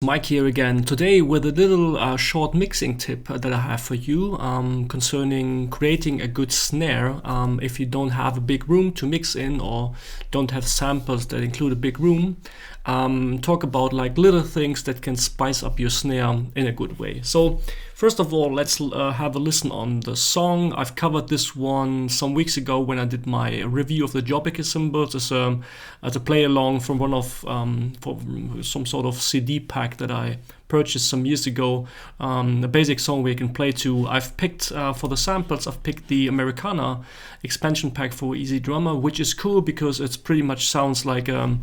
Mike here again, today with a little short mixing tip that I have for you concerning creating a good snare if you don't have a big room to mix in or don't have samples that include a big room. Talk about like little things that can spice up your snare in a good way. So first of all, let's have a listen on the song. I've covered this one some weeks ago when I did my review of the Jobbik cymbals as a play along from one of from some sort of CD pack that I purchased some years ago. A basic song where you can play to. I've picked for the samples, I've picked the Americana expansion pack for Easy Drummer, which is cool because it pretty much sounds like a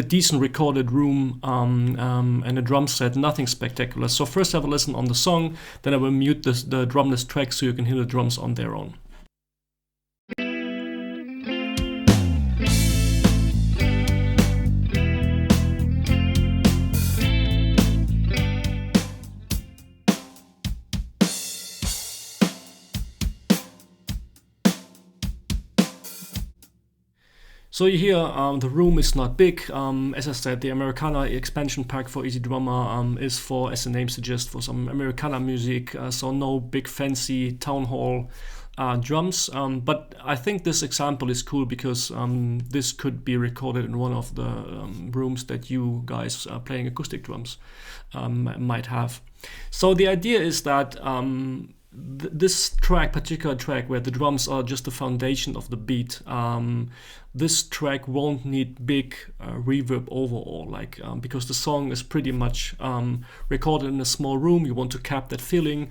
decent recorded room and a drum set, nothing spectacular. So first have a listen on the song, then I will mute the drumless track so you can hear the drums on their own. So you hear the room is not big. As I said, the Americana expansion pack for Easy Drummer is for, as the name suggests, for some Americana music. So no big fancy town hall drums. But I think this example is cool because this could be recorded in one of the rooms that you guys playing acoustic drums might have. So the idea is that this particular track where the drums are just the foundation of the beat, this track won't need big reverb overall, because the song is pretty much recorded in a small room. You want to cap that feeling.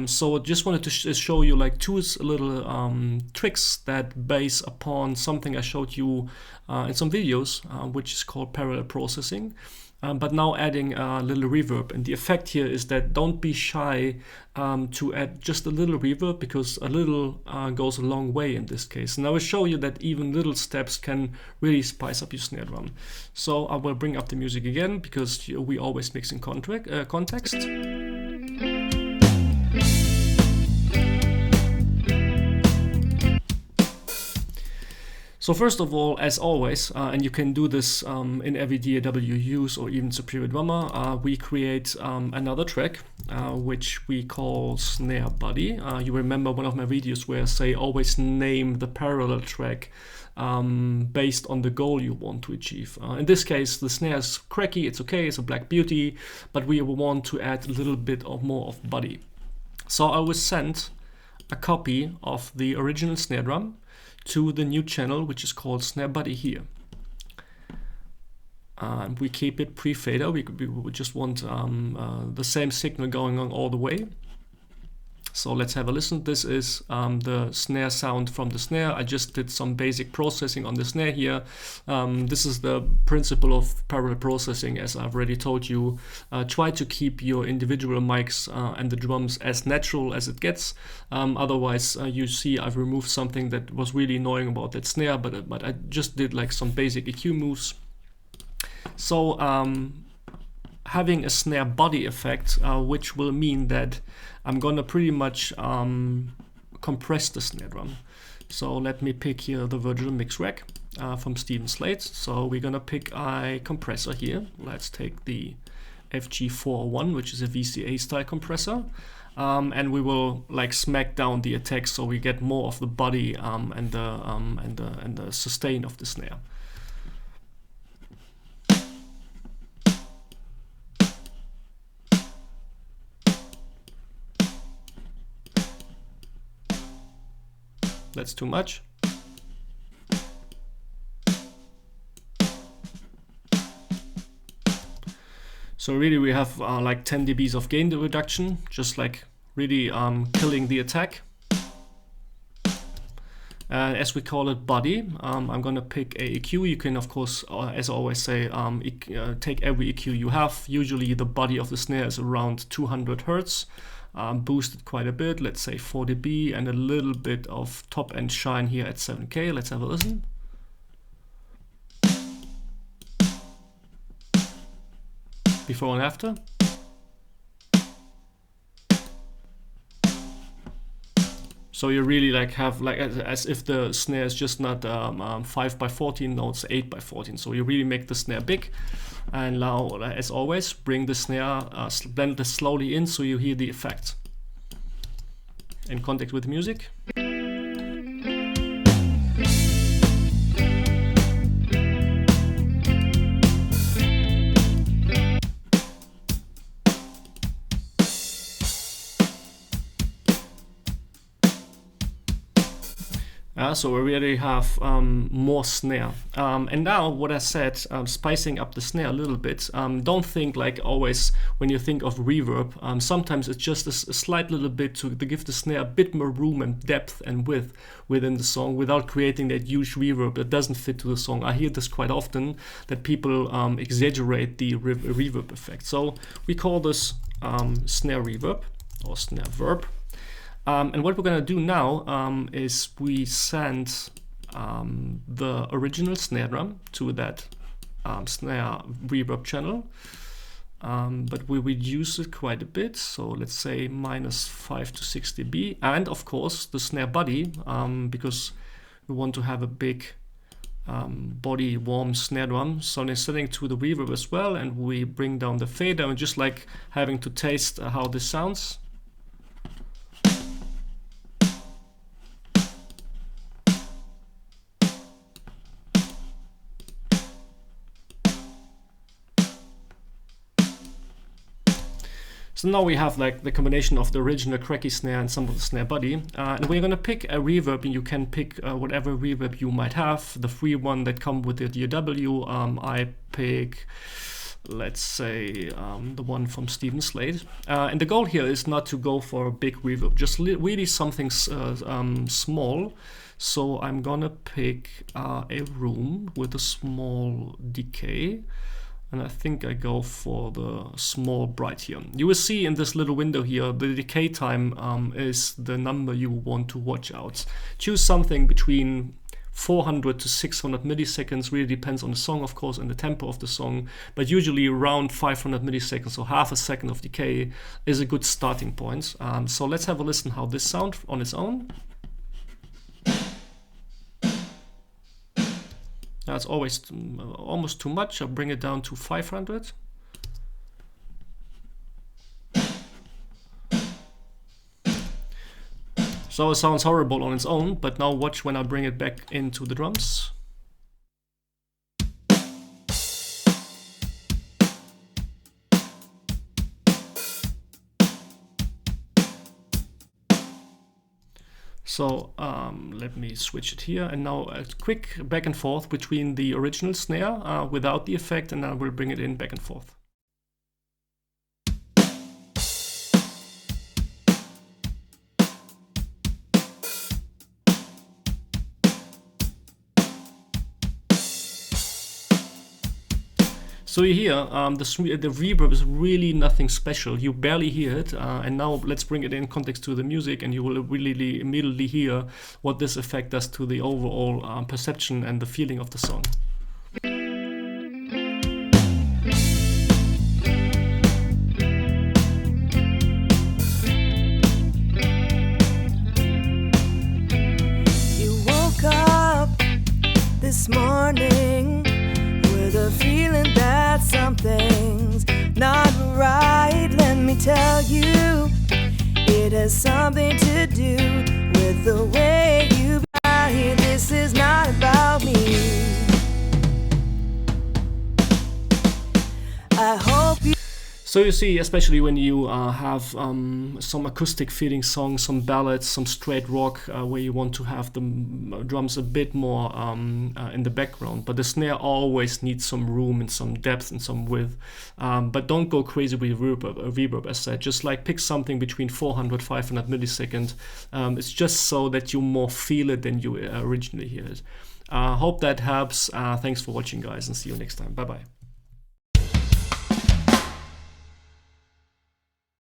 So I just wanted to show you like two little tricks that base upon something I showed you in some videos, which is called parallel processing. But now adding a little reverb. And the effect here is that don't be shy to add just a little reverb, because a little goes a long way in this case. And I will show you that even little steps can really spice up your snare drum. So I will bring up the music again, because we always mix in context. So first of all, as always, and you can do this in every DAW you use or even Superior Drummer, we create another track, which we call Snare Body. You remember one of my videos where I say always name the parallel track based on the goal you want to achieve. In this case, the snare is cracky, it's okay, it's a black beauty, but we want to add a little bit more of body. So I will send a copy of the original snare drum to the new channel, which is called Snare Body here. We keep it pre-fader. We just want the same signal going on all the way. So let's have a listen. This is the snare sound from the snare. I just did some basic processing on the snare here. This is the principle of parallel processing, as I've already told you. Try to keep your individual mics and the drums as natural as it gets. Otherwise, you see I've removed something that was really annoying about that snare, but I just did like some basic EQ moves. So having a snare body effect, which will mean that I'm gonna pretty much compress the snare drum. So let me pick here the virtual mix rack from Steven Slate. So we're gonna pick a compressor here. Let's take the FG401, which is a VCA style compressor. And we will like smack down the attack so we get more of the body and the sustain of the snare. That's too much. So really we have like 10 dBs of gain reduction, just like really killing the attack. As we call it body, I'm gonna pick a EQ. You can of course, as I always say, take every EQ you have. Usually the body of the snare is around 200 Hertz. Boosted quite a bit, let's say 4 dB, and a little bit of top end shine here at 7K. Let's have a listen. Before and after. So you really like have like as if the snare is just not 5x14 notes, 8x14. So you really make the snare big. And now, as always, bring the snare, blend this slowly in so you hear the effect in contact with the music. So we really have more snare. And now what I said, spicing up the snare a little bit. Don't think like always when you think of reverb. Sometimes it's just a slight little bit to give the snare a bit more room and depth and width within the song without creating that huge reverb that doesn't fit to the song. I hear this quite often, that people exaggerate the reverb effect. So we call this snare reverb or snare verb. And what we're going to do now is we send the original snare drum to that snare reverb channel, but we reduce it quite a bit. So let's say -5 to 6 dB, and of course the snare body, because we want to have a big body warm snare drum. So they're setting to the reverb as well, and we bring down the fader, and just like having to taste how this sounds. So now we have like the combination of the original cracky snare and some of the snare body. And we're going to pick a reverb, and you can pick whatever reverb you might have. The free one that come with the DAW. I pick, let's say, the one from Steven Slade. And the goal here is not to go for a big reverb, just really something small. So I'm gonna pick a room with a small decay. And I think I go for the small bright here. You will see in this little window here, the decay time is the number you want to watch out. Choose something between 400 to 600 milliseconds, really depends on the song, of course, and the tempo of the song, but usually around 500 milliseconds, so half a second of decay is a good starting point. So let's have a listen how this sounds on its own. That's always almost too much. I'll bring it down to 500. So it sounds horrible on its own, but now watch when I bring it back into the drums. So let me switch it here, and now a quick back and forth between the original snare without the effect, and I will bring it in back and forth. So you hear the reverb is really nothing special. You barely hear it. And now let's bring it in context to the music, and you will really immediately hear what this effect does to the overall perception and the feeling of the song. You woke up this morning with a feeling that something's not right. Let me tell you, it has something to do with the way you got here. This is not about me. I hope you. So you see, especially when you have some acoustic feeling songs, some ballads, some straight rock, where you want to have the drums a bit more in the background, but the snare always needs some room and some depth and some width. But don't go crazy with reverb, as said. Just like pick something between 400, 500 milliseconds. It's just so that you more feel it than you originally hear it. Hope that helps. Thanks for watching, guys, and see you next time. Bye-bye.